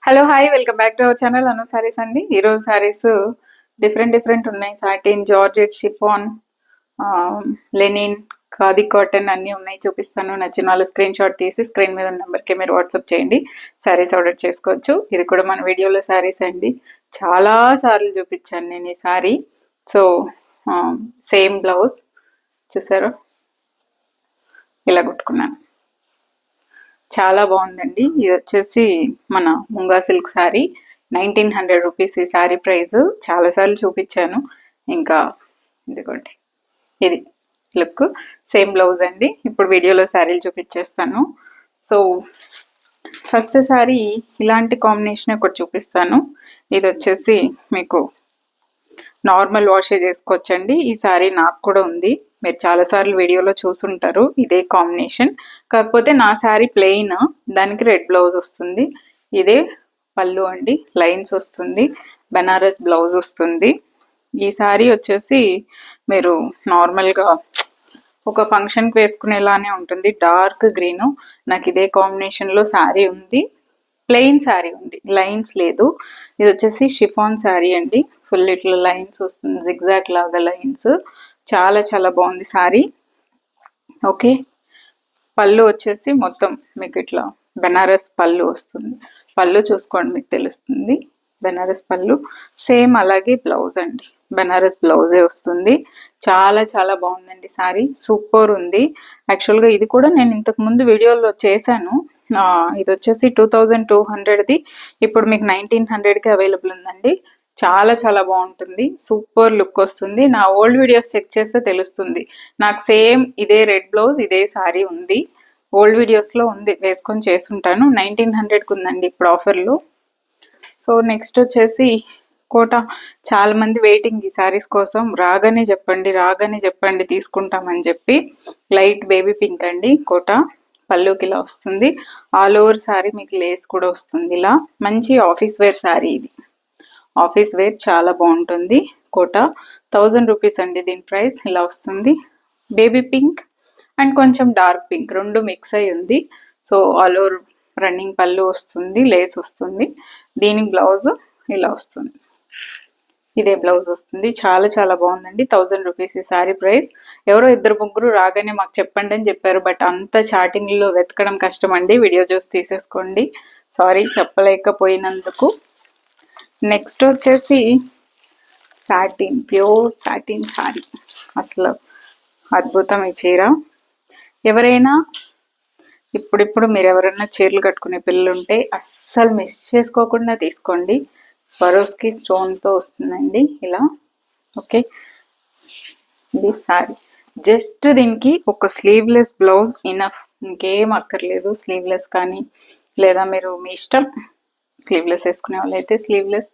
Hello hi welcome back to our channel Anu sarees అండి. ఈరోజు sarees different ఉన్నాయి. Satin, georgette, chiffon, linen, khadi cotton అన్నీ ఉన్నాయి. చూపిస్తాను. నచ్చిన వాళ్ళు స్క్రీన్ షాట్ తీసి స్క్రీన్ మీద ఉన్న నెంబర్కి మీరు వాట్సాప్ చేయండి. సారీస్ ఆర్డర్ చేసుకోవచ్చు. ఇది కూడా మన వీడియోలో సారీస్ అండి. చాలా సార్లు చూపించాను నేను ఈ సారీ. సో సేమ్ బ్లౌజ్ చూసారా, ఇలా కుట్టుకున్నాను. చాలా బాగుందండి. ఇది వచ్చేసి మన ముంగా సిల్క్ శారీ, 1900 రూపీస్ ఈ శారీ ప్రైస్. చాలాసార్లు చూపించాను. ఇంకా ఇదిగోండి, ఇది లుక్. సేమ్ బ్లౌజ్ అండి. ఇప్పుడు వీడియోలో శారీలు చూపించేస్తాను. సో ఫస్ట్ శారీ ఇలాంటి కాంబినేషన్ ఒకటి చూపిస్తాను. ఇది వచ్చేసి మీకు నార్మల్ వాషే చేసుకోవచ్చండి. ఈ శారీ నాకు కూడా ఉంది, మీరు చాలాసార్లు వీడియోలో చూసుంటారు ఇదే కాంబినేషన్. కాకపోతే నా శారీ ప్లెయిన్, దానికి రెడ్ బ్లౌజ్ వస్తుంది. ఇదే పళ్ళు అండి, లైన్స్ వస్తుంది, బెనారస్ బ్లౌజ్ వస్తుంది. ఈ శారీ వచ్చేసి మీరు నార్మల్గా ఒక ఫంక్షన్కి వేసుకునేలానే ఉంటుంది. Dark green. నాకు ఇదే కాంబినేషన్లో శారీ ఉంది. ప్లెయిన్ శారీ ఉంది, లైన్స్ లేదు. ఇది వచ్చేసి షిఫాన్ శారీ అండి. ఫుల్ ఇట్లా లైన్స్ వస్తుంది, జిగ్జాగ్ లాగా లైన్స్. చాలా చాలా బాగుంది శారీ. ఓకే, పళ్ళు వచ్చేసి మొత్తం మీకు ఇట్లా బెనారస్ పళ్ళు వస్తుంది. పళ్ళు చూసుకోండి, మీకు తెలుస్తుంది. బెనారస్ పళ్ళు సేమ్, అలాగే బ్లౌజ్ అండి, బెనారస్ బ్లౌజే వస్తుంది. చాలా చాలా బాగుందండి శారీ, సూపర్ ఉంది. యాక్చువల్గా ఇది కూడా నేను ఇంతకు ముందు వీడియోలో చేశాను. ఇది వచ్చేసి 2200ది, ఇప్పుడు మీకు 1900కి అవైలబుల్ ఉందండి. చాలా చాలా బాగుంటుంది, సూపర్ లుక్ వస్తుంది. నా ఓల్డ్ వీడియోస్ చెక్ చేస్తే తెలుస్తుంది. నాకు సేమ్ ఇదే రెడ్ బ్లౌజ్, ఇదే శారీ ఉంది. ఓల్డ్ వీడియోస్లో ఉంది, వేసుకొని చేసుంటాను. 1900కి ఉందండి ఇప్పుడు ఆఫర్లో. సో నెక్స్ట్ వచ్చేసి కోట. చాలా మంది వెయిటింగ్ ఈ శారీస్ కోసం. రాగానే చెప్పండి తీసుకుంటామని చెప్పి. లైట్ బేబీ పింక్ అండి కోట. పళ్ళుకి ఇలా వస్తుంది. ఆల్ ఓవర్ శారీ మీకు లేస్ కూడా వస్తుంది. ఇలా మంచి ఆఫీస్ వేర్ శారీ ఇది. ఆఫీస్ వేర్ చాలా బాగుంటుంది. కోట 1000 రూపీస్ అండి దీని ప్రైస్. ఇలా వస్తుంది. బేబీ పింక్ అండ్ కొంచెం డార్క్ పింక్ రెండు మిక్స్ అయి ఉంది. సో ఆల్ ఓవర్ రన్నింగ్ పళ్ళు వస్తుంది, లేస్ వస్తుంది. దీనికి బ్లౌజ్ ఇలా వస్తుంది, ఇదే బ్లౌజ్ వస్తుంది. చాలా చాలా బాగుందండి. 1000 రూపీస్ ఈ శారీ ప్రైస్. ఎవరో ఇద్దరు ముగ్గురు రాగానే మాకు చెప్పండి అని చెప్పారు, బట్ అంత చాటింగ్లో వెతకడం కష్టం అండి. వీడియో చూసి తీసేసుకోండి. సారీ చెప్పలేకపోయినందుకు. నెక్స్ట్ వచ్చేసి సాటిన్, ప్యూర్ సాటిన్ శారీ. అసలు అద్భుతం ఈ చీర. ఎవరైనా ఇప్పుడు మీరు ఎవరైనా చీరలు కట్టుకునే పిల్లలు ఉంటే అస్సలు మిస్ చేసుకోకుండా తీసుకోండి. స్వరోస్కి స్టోన్తో వస్తుందండి ఇలా. ఓకే, ఇది శారీ. జస్ట్ దీనికి ఒక స్లీవ్లెస్ బ్లౌజ్ ఇనఫ్, ఇంకేం అక్కర్లేదు. స్లీవ్లెస్ కానీ, లేదా మీరు మీ ఇష్టం, స్లీవ్లెస్ వేసుకునే వాళ్ళు అయితే స్లీవ్లెస్,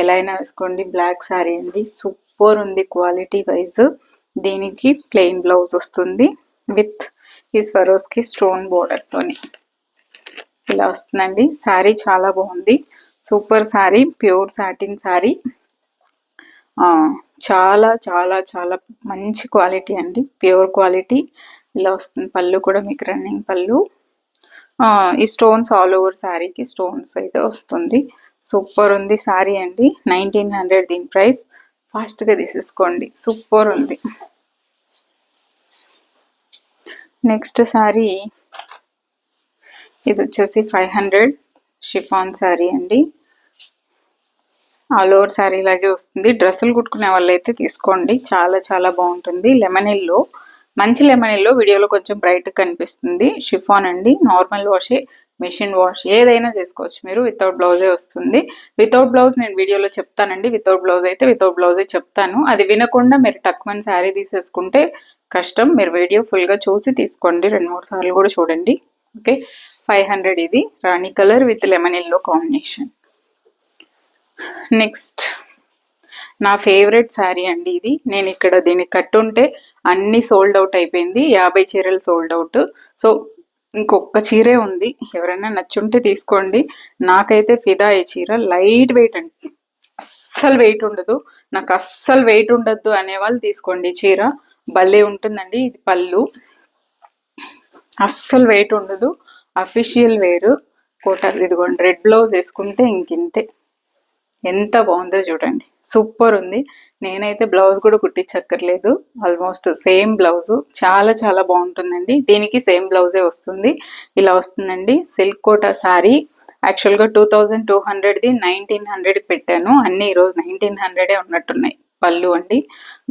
ఎలా అయినా వేసుకోండి. బ్లాక్ శారీ అండి, సూపర్ ఉంది క్వాలిటీ వైజ్. దీనికి ప్లెయిన్ బ్లౌజ్ వస్తుంది విత్ ఈ స్వరోస్కి స్టోన్ బోర్డర్తోని ఇలా వస్తుందండి. శారీ చాలా బాగుంది, super sari, pure satin sari. చాలా చాలా చాలా మంచి క్వాలిటీ అండి, ప్యూర్ క్వాలిటీ. ఇలా వస్తుంది. పళ్ళు కూడా మీకు రన్నింగ్ పళ్ళు. ఈ స్టోన్స్ ఆల్ ఓవర్ శారీకి స్టోన్స్ అయితే వస్తుంది. సూపర్ ఉంది శారీ అండి. 1900 దీని ప్రైస్. ఫాస్ట్గా తీసేసుకోండి, సూపర్ ఉంది. నెక్స్ట్ శారీ ఇది వచ్చేసి 500 షిఫాన్ శారీ అండి. ఆల్ ఓవర్ శారీ లాగే వస్తుంది. డ్రెస్సులు కుట్టుకునే వాళ్ళైతే తీసుకోండి, చాలా చాలా బాగుంటుంది. లెమన్ ఎల్లో, మంచి లెమన్ ఎల్లో. వీడియోలో కొంచెం బ్రైట్ కనిపిస్తుంది. షిఫాన్ అండి, నార్మల్ వాషే, మెషిన్ వాష్ ఏదైనా చేసుకోవచ్చు మీరు. వితౌట్ బ్లౌజే వస్తుంది. వితౌట్ బ్లౌజ్ నేను వీడియోలో చెప్తానండి. వితౌట్ బ్లౌజ్ అయితే వితౌట్ బ్లౌజే చెప్తాను. అది వినకుండా మీరు టక్కుమని శారీ తీసేసుకుంటే కష్టం. మీరు వీడియో ఫుల్గా చూసి తీసుకోండి, 2-3 సార్లు కూడా చూడండి. ఓకే, 500 ఇది. Rani colour with lemon yellow combination. Next నా ఫేవరెట్ శారీ అండి ఇది. నేను ఇక్కడ దీనికి కట్టుంటే అన్ని సోల్డ్ అవుట్ అయిపోయింది. 50 చీరలు సోల్డ్ అవుట్. సో ఇంకొక చీరే ఉంది, ఎవరైనా నచ్చుంటే తీసుకోండి. నాకైతే ఫిదా ఈ చీర. లైట్ వెయిట్ అండి, అస్సలు వెయిట్ ఉండదు. నాకు అస్సలు వెయిట్ ఉండద్దు అనే వాళ్ళు తీసుకోండి. చీర భలే ఉంటుందండి. ఇది పళ్ళు, అస్సలు వెయిట్ ఉండదు. అఫీషియల్ వేరు, కోటాలు. ఇదిగోండి రెడ్ బ్లౌజ్ వేసుకుంటే ఇంకింతే, ఎంత బాగుందో చూడండి, సూపర్ ఉంది. నేనైతే బ్లౌజ్ కూడా కుట్టించక్కర్లేదు, ఆల్మోస్ట్ సేమ్ బ్లౌజు చాలా చాలా బాగుంటుందండి. దీనికి సేమ్ బ్లౌజే వస్తుంది, ఇలా వస్తుందండి. సిల్క్ కోటా శారీ యాక్చువల్గా 2200ది 1900కి పెట్టాను, అన్ని ఈరోజు 1900 ఉన్నట్టున్నాయి. పళ్ళు అండి,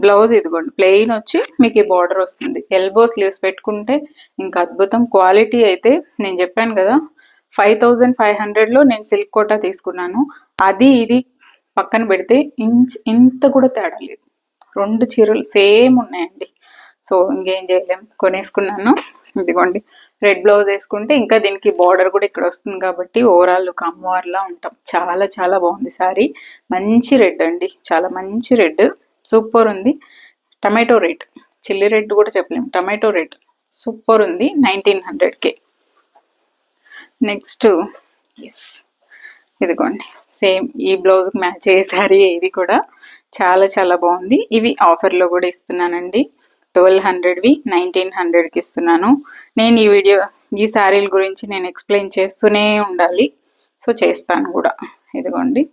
బ్లౌజ్ ఇదిగోండి ప్లెయిన్ వచ్చి మీకు ఈ బార్డర్ వస్తుంది. ఎల్బో స్లీవ్స్ పెట్టుకుంటే ఇంకా అద్భుతం. క్వాలిటీ అయితే నేను చెప్పాను కదా 5500లో నేను సిల్క్ కోటా తీసుకున్నాను, అది ఇది పక్కన పెడితే ఇంత కూడా తేడా లేదు. రెండు చీరలు సేమ్ ఉన్నాయండి. సో ఇంకేం చేయలేం, కొనేసుకున్నాను. ఇదిగోండి రెడ్ బ్లౌజ్ వేసుకుంటే ఇంకా దీనికి బార్డర్ కూడా ఇక్కడ వస్తుంది కాబట్టి ఓవరాల్ లుక్ అమ్మవారిలా ఉంటాం. చాలా చాలా బాగుంది శారీ, మంచి రెడ్ అండి, చాలా మంచి రెడ్, సూపర్ ఉంది. టమాటో రెడ్, చిల్లీ రెడ్ కూడా చెప్పలేము, టమాటో రెడ్ సూపర్ ఉంది. 1900కే. నెక్స్ట్ ఎస్, ఇదిగోండి సేమ్ ఈ బ్లౌజ్కి మ్యాచ్ అయ్యే శారీ ఇది కూడా చాలా చాలా బాగుంది. ఇవి ఆఫర్లో కూడా ఇస్తున్నానండి, 1200వి 1900కి ఇస్తున్నాను. నేను ఈ శారీల గురించి నేను ఎక్స్ప్లెయిన్ చేస్తూనే ఉండాలి, సో చేస్తాను కూడా. ఇదిగోండి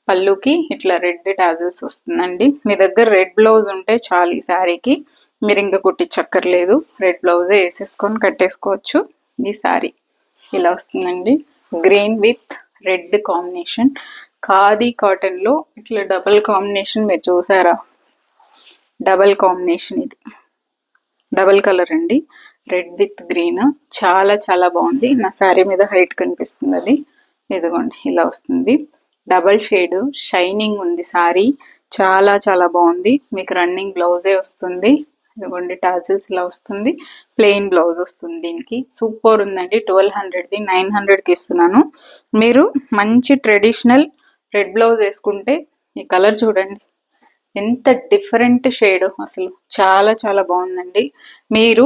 పళ్ళుకి ఇట్లా రెడ్ టాజిల్స్ వస్తుందండి. మీ దగ్గర రెడ్ బ్లౌజ్ ఉంటే చాలు ఈ శారీకి, మీరు ఇంకా కుట్టించక్కర్లేదు, రెడ్ బ్లౌజే వేసేసుకొని కట్టేసుకోవచ్చు. ఈ శారీ ఇలా వస్తుందండి, green with red combination, khadi కాటన్లో ఇట్లా డబల్ కాంబినేషన్ మీరు చూసారా, డబల్ కాంబినేషన్, ఇది డబల్ కలర్ అండి, రెడ్ విత్ గ్రీన్, చాలా చాలా బాగుంది. నా శారీ మీద హైట్ కనిపిస్తుంది అది, ఇదిగోండి ఇలా వస్తుంది. డబల్ షేడ్ షైనింగ్ ఉంది శారీ, చాలా చాలా బాగుంది. మీకు రన్నింగ్ బ్లౌజే వస్తుంది, ఇదిగోండి టాజిల్స్ ఇలా వస్తుంది, ప్లెయిన్ బ్లౌజ్ వస్తుంది. దీనికి సూపర్ ఉందండి. 1200ది 900కి ఇస్తున్నాను. మీరు మంచి ట్రెడిషనల్ రెడ్ బ్లౌజ్ వేసుకుంటే ఈ కలర్ చూడండి ఎంత డిఫరెంట్ షేడ్, అసలు చాలా చాలా బాగుందండి. మీరు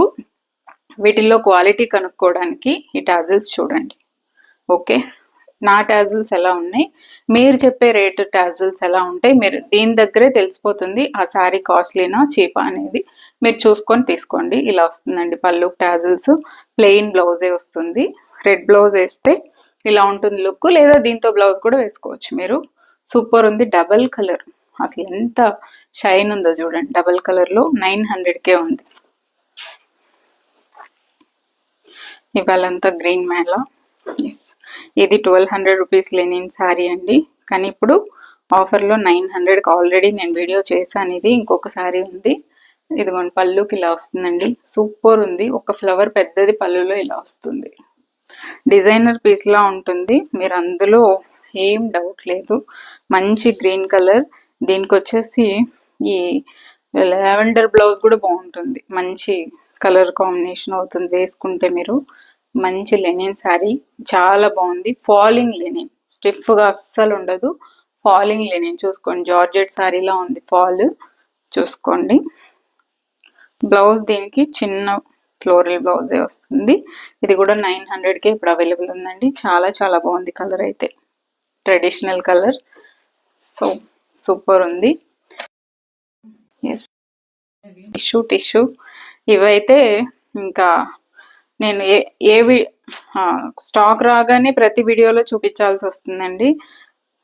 వీటిల్లో క్వాలిటీ కనుక్కోవడానికి ఈ టాజిల్స్ చూడండి. ఓకే, నా టాజిల్స్ ఎలా ఉన్నాయి, మీరు చెప్పే రేటు టాజిల్స్ ఎలా ఉంటాయి, మీరు దీని దగ్గరే తెలిసిపోతుంది ఆ శారీ కాస్ట్లీనా చీపా అనేది. మీరు చూసుకొని తీసుకోండి. ఇలా వస్తుందండి పళ్ళు, టాజిల్స్, ప్లెయిన్ బ్లౌజే వస్తుంది. రెడ్ బ్లౌజ్ వేస్తే ఇలా ఉంటుంది లుక్, లేదా దీంతో బ్లౌజ్ కూడా వేసుకోవచ్చు మీరు. సూపర్ ఉంది, డబల్ కలర్, అసలు ఎంత షైన్ ఉందో చూడండి, డబల్ కలర్లో 900కే ఉంది. ఇవాళంతా గ్రీన్ మేళ. ఎస్, ఇది 1200 రూపీస్ లెనిన్ శారీ అండి, కానీ ఇప్పుడు ఆఫర్లో 900కి ఆల్రెడీ నేను వీడియో చేశాను. ఇది ఇంకొక శారీ ఉంది, ఇదిగోండి పళ్ళుకి ఇలా వస్తుందండి, సూపర్ ఉంది. ఒక ఫ్లవర్ పెద్దది పళ్ళులో ఇలా వస్తుంది, డిజైనర్ పీస్లా ఉంటుంది, మీరు అందులో ఏం డౌట్ లేదు. మంచి గ్రీన్ కలర్, దీనికి వచ్చేసి ఈ లావెండర్ బ్లౌజ్ కూడా బాగుంటుంది, మంచి కలర్ కాంబినేషన్ అవుతుంది వేసుకుంటే. మీరు మంచి లెనిన్ శారీ, చాలా బాగుంది. ఫాలింగ్ లెనిన్, స్టిఫ్గా అస్సలు ఉండదు, ఫాలింగ్ లెనిన్ చూసుకోండి. జార్జెట్ శారీలా ఉంది, ఫాల్ చూసుకోండి. బ్లౌజ్ దీనికి చిన్న ఫ్లోరల్ బ్లౌజే వస్తుంది. ఇది కూడా 900కే ఇప్పుడు అవైలబుల్ ఉందండి. చాలా చాలా బాగుంది కలర్ అయితే, ట్రెడిషనల్ కలర్, సో సూపర్ ఉంది. ఎస్, టిష్యూ ఇవైతే ఇంకా నేను ఏవి స్టాక్ రాగానే ప్రతి వీడియోలో చూపించాల్సి వస్తుందండి.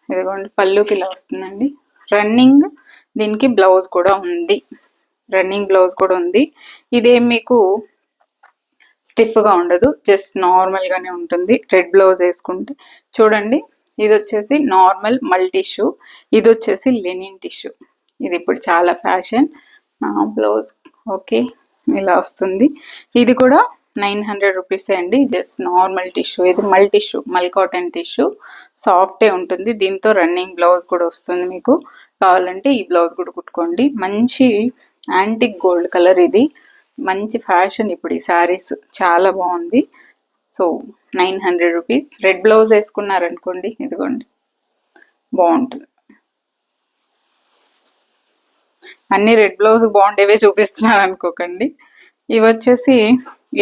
ఇదిగోండి పళ్ళుకి ఇలా వస్తుందండి, రన్నింగ్ దీనికి బ్లౌజ్ కూడా ఉంది, రన్నింగ్ బ్లౌజ్ కూడా ఉంది. ఇదేం మీకు స్టిఫ్గా ఉండదు, జస్ట్ నార్మల్గానే ఉంటుంది. రెడ్ బ్లౌజ్ వేసుకుంటే చూడండి, ఇది వచ్చేసి నార్మల్ మల్ టిష్యూ, ఇది వచ్చేసి లెనిన్ టిష్యూ, ఇది ఇప్పుడు చాలా ఫ్యాషన్. బ్లౌజ్ ఓకే ఇలా వస్తుంది. ఇది కూడా 900 రూపీసే అండి, జస్ట్ నార్మల్ టిష్యూ. ఇది మల్ టిష్యూ, మల్ కాటన్ టిష్యూ, సాఫ్టే ఉంటుంది. దీంతో రన్నింగ్ బ్లౌజ్ కూడా వస్తుంది. మీకు కావాలంటే ఈ బ్లౌజ్ కూడా కుట్టుకోండి. మంచి యాంటిక్ గోల్డ్ కలర్, ఇది మంచి ఫ్యాషన్ ఇప్పుడు ఈ శారీస్, చాలా బాగుంది. So 900 rupees. రెడ్ బ్లౌజ్ వేసుకున్నారనుకోండి, ఇదిగోండి బాగుంటుంది. అన్ని రెడ్ బ్లౌజ్ బాగుండేవే చూపిస్తున్నాను అనుకోకండి. ఇవి వచ్చేసి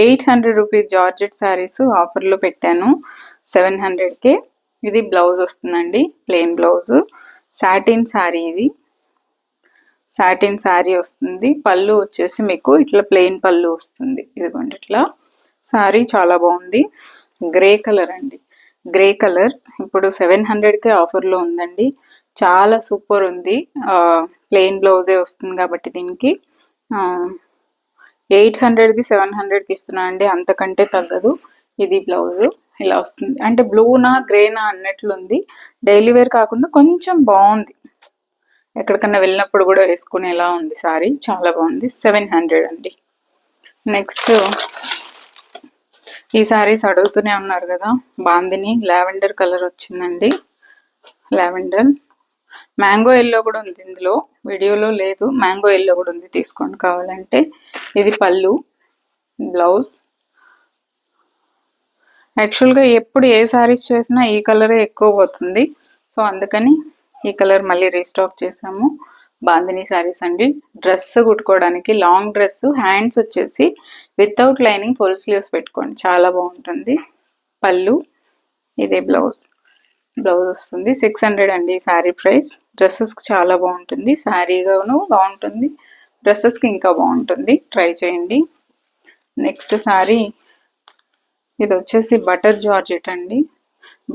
800 రూపీస్ జార్జెట్ శారీస్ ఆఫర్లో పెట్టాను 700కే. ఇది బ్లౌజ్ వస్తుందండి, ప్లెయిన్ బ్లౌజ్, సాటిన్ శారీ, ఇది సాటిన్ శారీ వస్తుంది. పళ్ళు వచ్చేసి మీకు ఇట్లా ప్లెయిన్ పళ్ళు వస్తుంది, ఇదిగోండి ఇట్లా. శారీ చాలా బాగుంది, గ్రే కలర్ అండి, గ్రే కలర్. ఇప్పుడు 700కే ఆఫర్లో ఉందండి. చాలా సూపర్ ఉంది. ప్లెయిన్ బ్లౌజే వస్తుంది కాబట్టి దీనికి 800కి 700కి ఇస్తున్నా అండి, అంతకంటే తగ్గదు. ఇది బ్లౌజు ఇలా వస్తుంది. అంటే బ్లూనా గ్రేనా అన్నట్లుంది. డైలీ వేర్ కాకుండా కొంచెం బాగుంది, ఎక్కడికన్నా వెళ్ళినప్పుడు కూడా వేసుకునేలా ఉంది సారీ. చాలా బాగుంది. 700 అండి. నెక్స్ట్ ఈ సారీస్ అడుగుతూనే ఉన్నారు కదా, బాందిని లావెండర్ కలర్ వచ్చిందండి. లావెండర్ మ్యాంగో ఎల్లో కూడా ఉంది ఇందులో, వీడియోలో లేదు. మ్యాంగో ఎల్లో కూడా ఉంది, తీసుకోండి కావాలంటే. ఇది పళ్ళు, బ్లౌజ్. యాక్చువల్గా ఎప్పుడు ఏ సారీస్ చేసినా ఈ కలరే ఎక్కువ పోతుంది, సో అందుకని ఈ కలర్ మళ్ళీ రీస్టాక్ చేసాము. బాందిని శారీస్ అండి. డ్రెస్ కుట్టుకోవడానికి లాంగ్ డ్రెస్, హ్యాండ్స్ వచ్చేసి వితౌట్ లైనింగ్ ఫుల్ స్లీవ్స్ పెట్టుకోండి, చాలా బాగుంటుంది. పళ్ళు, ఇదే బ్లౌజ్. బ్లౌజ్ వస్తుంది. 600 అండి శారీ ప్రైస్. డ్రెస్సెస్కి చాలా బాగుంటుంది, శారీగాను బాగుంటుంది, డ్రెస్సెస్కి ఇంకా బాగుంటుంది, ట్రై చేయండి. నెక్స్ట్ శారీ ఇది వచ్చేసి బటర్ జార్జెట్ అండి.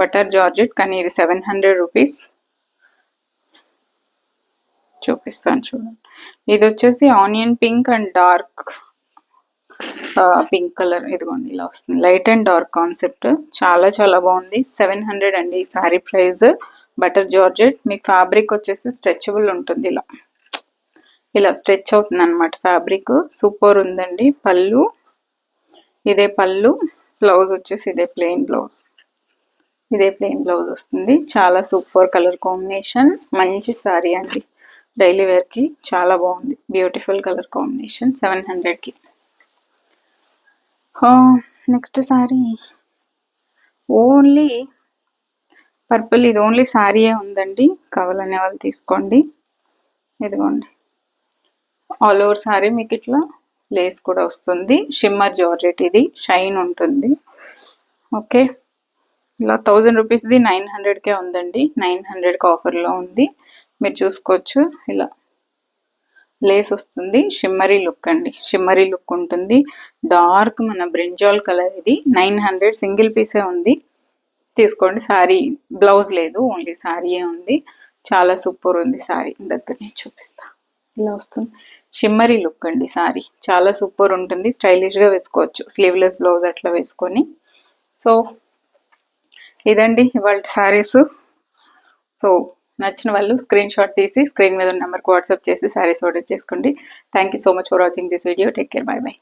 బటర్ జార్జెట్, కానీ ఇది 700 రూపీస్. చూపిస్తాను చూడండి. ఇది వచ్చేసి onion pink and dark pink colour. ఇదిగోండి ఇలా వస్తుంది, లైట్ అండ్ డార్క్ కాన్సెప్ట్. చాలా చాలా బాగుంది. 700 అండి ఈ శారీ ప్రైస్. Butter georgette. మీకు ఫ్యాబ్రిక్ వచ్చేసి స్ట్రెచబుల్ ఉంటుంది, ఇలా ఇలా స్ట్రెచ్ అవుతుంది అనమాట ఫ్యాబ్రిక్. సూపర్ ఉందండి. పళ్ళు, ఇదే పళ్ళు. బ్లౌజ్ వచ్చేసి ఇదే ప్లెయిన్ బ్లౌజ్. ఇదే ప్లెయిన్ బ్లౌజ్ వస్తుంది. చాలా సూపర్ కలర్ కాంబినేషన్. మంచి శారీ అండి, డైలీ వేర్కి చాలా బాగుంది. Beautiful colour combination. 700కి. Next sari only purple. ఇది ఓన్లీ శారీయే ఉందండి, కావాలనే వాళ్ళు తీసుకోండి. ఇదిగోండి, ఆల్ ఓవర్ శారీ మీకు ఇట్లా లేస్ కూడా వస్తుంది. షిమ్మర్ జార్జెట్, ఇది షైన్ ఉంటుంది. ఓకే, ఇలా 1000 రూపీస్ది 900కే ఉందండి. 900కి ఆఫర్లో ఉంది, మీరు చూసుకోవచ్చు. ఇలా లేస్ వస్తుంది. షిమ్మరీ లుక్ అండి, షిమ్మరీ లుక్ ఉంటుంది. డార్క్ మన బ్రింజాల్ కలర్. ఇది 900, సింగిల్ పీసే ఉంది, తీసుకోండి. శారీ బ్లౌజ్ లేదు, ఓన్లీ శారీయే ఉంది. చాలా సూపర్ ఉంది శారీ. దగ్గర నేను చూపిస్తా. ఇలా వస్తుంది, షిమ్మరీ లుక్ అండి శారీ. చాలా సూపర్ ఉంటుంది, స్టైలిష్గా వేసుకోవచ్చు, స్లీవ్లెస్ బ్లౌజ్ అట్లా వేసుకొని. సో ఇదండి ఇవాళ శారీస్. సో నచ్చిన వాళ్ళు స్క్రీన్ షాట్ తీసి స్క్రీన్ మీద ఉన్న నెంబర్కి వాట్సాప్ చేసి శారీస్ ఆర్డర్ చేసుకోండి. Thank you so much for watching this video. Take care, by by.